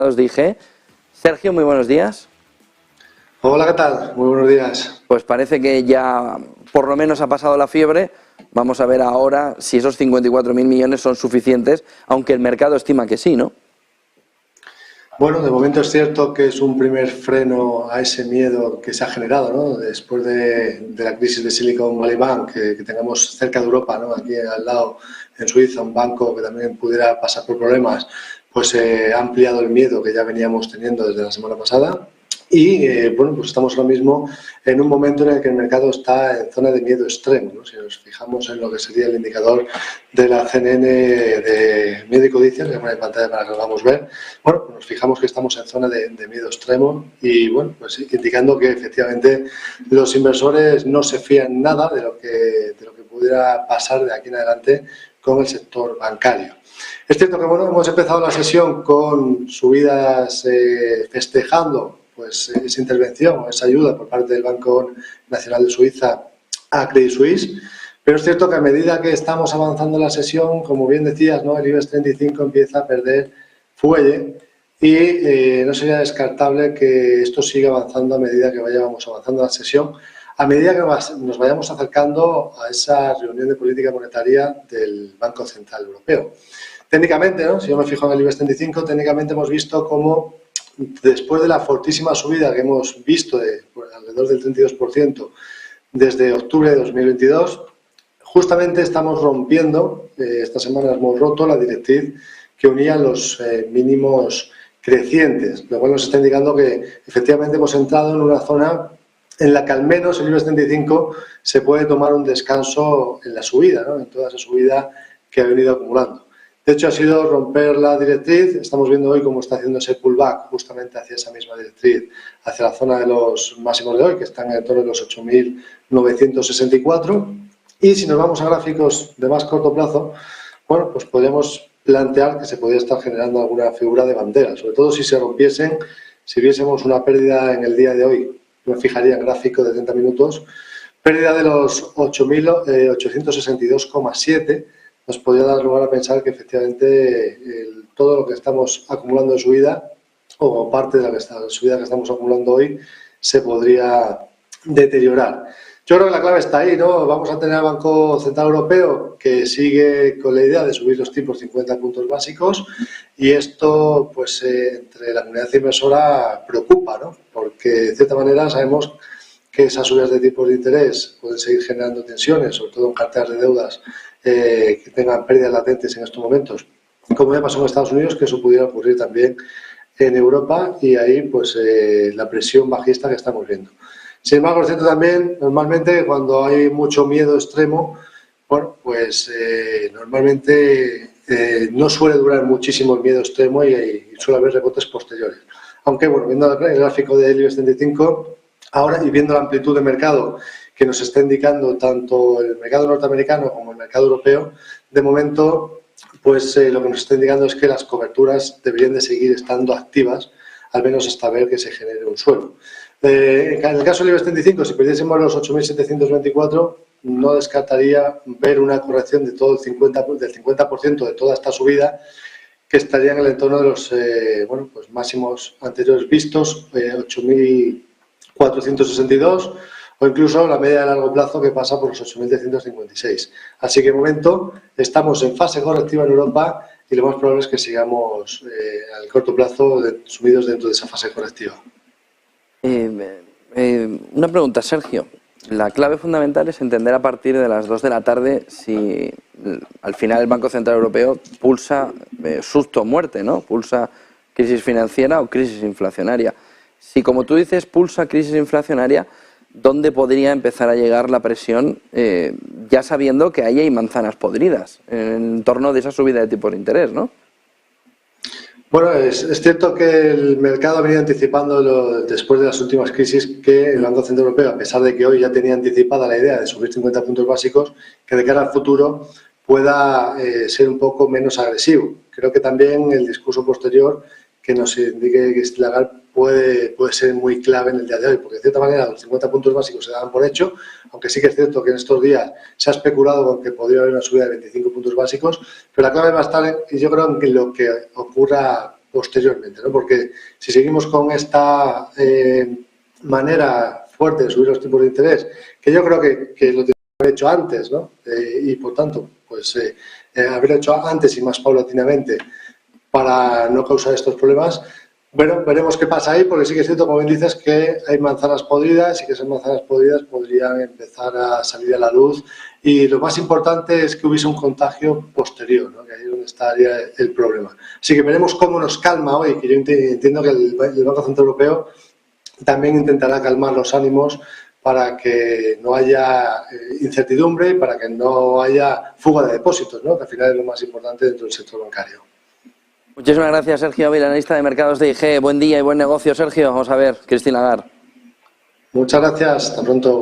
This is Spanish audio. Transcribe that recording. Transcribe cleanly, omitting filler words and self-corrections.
de IG. Sergio, muy buenos días. Hola, ¿qué tal? Muy buenos días. Pues parece que ya por lo menos ha pasado la fiebre. Vamos a ver ahora si esos 54.000 millones son suficientes, aunque el mercado estima que sí, ¿no? Bueno, de momento es cierto que es un primer freno a ese miedo que se ha generado, ¿no? Después de la crisis de Silicon Valley Bank, que tengamos cerca de Europa, ¿no? Aquí al lado, en Suiza, un banco que también pudiera pasar por problemas, pues ha ampliado el miedo que ya veníamos teniendo desde la semana pasada. Y bueno, pues estamos ahora mismo en un momento en el que el mercado está en zona de miedo extremo, ¿no? Si nos fijamos en lo que sería el indicador de la CNN de miedo y codicia, que es en pantalla para que lo podamos ver, bueno, pues nos fijamos que estamos en zona de miedo extremo y bueno, pues indicando que efectivamente los inversores no se fían nada de lo que pudiera pasar de aquí en adelante con el sector bancario. Es cierto que bueno, hemos empezado la sesión con subidas festejando pues esa intervención, esa ayuda por parte del Banco Nacional de Suiza a Credit Suisse, pero es cierto que a medida que estamos avanzando en la sesión, como bien decías, ¿no? El IBEX 35 empieza a perder fuelle y no sería descartable que esto siga avanzando a medida que vayamos avanzando en la sesión, a medida que nos vayamos acercando a esa reunión de política monetaria del Banco Central Europeo. Técnicamente, ¿no? Si yo me fijo en el IBEX 35, técnicamente hemos visto cómo después de la fortísima subida que hemos visto de alrededor del 32% desde octubre de 2022, justamente estamos rompiendo, esta semana hemos roto la directriz que unía los mínimos crecientes, lo cual nos está indicando que efectivamente hemos entrado en una zona en la que al menos el IBEX 35 se puede tomar un descanso en la subida, ¿no? En toda esa subida que ha venido acumulando. De hecho, ha sido romper la directriz. Estamos viendo hoy cómo está haciendo ese pullback justamente hacia esa misma directriz, hacia la zona de los máximos de hoy, que están en torno de los 8.964. Y si nos vamos a gráficos de más corto plazo, bueno, pues podríamos plantear que se podría estar generando alguna figura de bandera, sobre todo si se rompiesen, si viésemos una pérdida en el día de hoy. Yo me fijaría en gráfico de 30 minutos, pérdida de los 8.862,7, nos podría dar lugar a pensar que efectivamente todo lo que estamos acumulando en subida o parte de la subida que estamos acumulando hoy se podría deteriorar. Yo creo que la clave está ahí, ¿no? Vamos a tener al Banco Central Europeo que sigue con la idea de subir los tipos 50 puntos básicos y esto, pues, entre la comunidad inversora preocupa, ¿no? Porque, de cierta manera, sabemos que esas subidas de tipos de interés pueden seguir generando tensiones, sobre todo en carteras de deudas que tengan pérdidas latentes en estos momentos, como ya pasó en Estados Unidos, que eso pudiera ocurrir también en Europa y ahí pues la presión bajista que estamos viendo. Sin embargo, es cierto también, normalmente cuando hay mucho miedo extremo, bueno, pues normalmente no suele durar muchísimo el miedo extremo y suele haber rebotes posteriores. Aunque, bueno, viendo el gráfico del IBEX 35, ahora y viendo la amplitud de mercado que nos está indicando tanto el mercado norteamericano como el mercado europeo, de momento, pues lo que nos está indicando es que las coberturas deberían de seguir estando activas, al menos hasta ver que se genere un suelo. En el caso del IBEX 35, si perdiésemos los 8.724, no descartaría ver una corrección de todo del 50% de toda esta subida, que estaría en el entorno de los bueno, pues máximos anteriores vistos, 8.462, o incluso la media de largo plazo que pasa por los 8.356. Así que de momento estamos en fase correctiva en Europa y lo más probable es que sigamos al corto plazo sumidos dentro de esa fase correctiva. Una pregunta, Sergio. La clave fundamental es entender a partir de las 2 de la tarde si al final el Banco Central Europeo pulsa susto o muerte, ¿no? Pulsa crisis financiera o crisis inflacionaria. Si, como tú dices, pulsa crisis inflacionaria, ¿dónde podría empezar a llegar la presión, ya sabiendo que ahí hay manzanas podridas en torno de esa subida de tipos de interés, ¿no? Bueno, es cierto que el mercado ha venido anticipando después de las últimas crisis que el Banco Central Europeo, a pesar de que hoy ya tenía anticipada la idea de subir 50 puntos básicos, que de cara al futuro pueda ser un poco menos agresivo. Creo que también el discurso posterior que nos indique que Lagarde puede ser muy clave en el día de hoy, porque de cierta manera los 50 puntos básicos se dan por hecho, aunque sí que es cierto que en estos días se ha especulado con que podría haber una subida de 25 puntos básicos, pero la clave va a estar, yo creo, en lo que ocurra posteriormente, ¿no? Porque si seguimos con esta manera fuerte de subir los tipos de interés, que yo creo que lo tenemos que haber hecho antes, ¿no? Y por tanto, pues haberlo hecho antes y más paulatinamente para no causar estos problemas. Bueno, veremos qué pasa ahí, porque sí que es cierto, como bien dices, que hay manzanas podridas y que esas manzanas podridas podrían empezar a salir a la luz. Y lo más importante es que hubiese un contagio posterior, ¿no? Que ahí es donde estaría el problema. Así que veremos cómo nos calma hoy, que yo entiendo que el Banco Central Europeo también intentará calmar los ánimos para que no haya incertidumbre y para que no haya fuga de depósitos, ¿no? Que al final es lo más importante dentro del sector bancario. Muchísimas gracias, Sergio Ávila, analista de mercados de IG. Buen día y buen negocio, Sergio. Vamos a ver, Christine Lagarde. Muchas gracias. Hasta pronto.